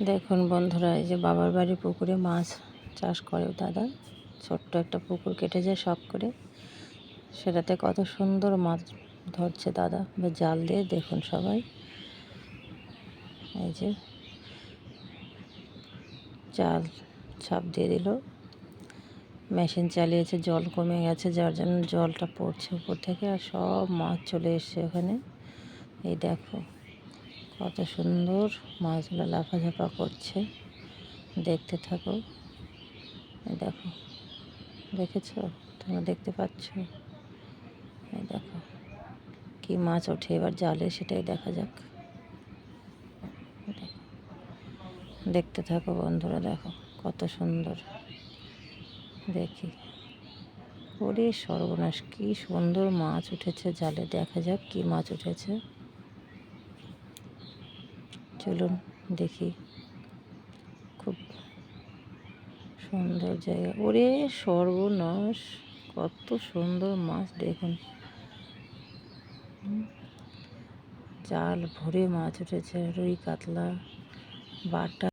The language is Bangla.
দেখুন বন্ধুরা, এই যে বাবার বাড়ির পুকুরে মাছ চাষ করে দাদা। ছোট্ট একটা পুকুর কেটে যায় শখ করে, সেটাতে কত সুন্দর মাছ ধরছে দাদা বা জাল দিয়ে। দেখুন সবাই, এই যে জাল ছাপ দিয়ে দিল, মেশিন চালিয়েছে, জল কমে গেছে যার জন্য জলটা পড়ছে উপর থেকে আর সব মাছ চলে এসছে ওখানে। এই দেখো কত সুন্দর মাছগুলো লাফাঝাপা করছে, দেখতে থাকো। এই দেখো, দেখেছো তোমরা, দেখতে পাচ্ছ? এই দেখো কি মাছ ওঠে এবার জালে, সেটাই দেখা যাক। দেখতে থাকো বন্ধুরা, দেখো কত সুন্দর। দেখি, ওরে সর্বনাশ, কি সুন্দর মাছ উঠেছে জালে। দেখা যাক কি মাছ উঠেছে, চলুন দেখি। খুব সুন্দর জায়গা। ওরে সর্বনাশ, কত সুন্দর মাছ দেখুন, জাল ভরে মাছ উঠেছে। রুই, কাতলা, বাটা।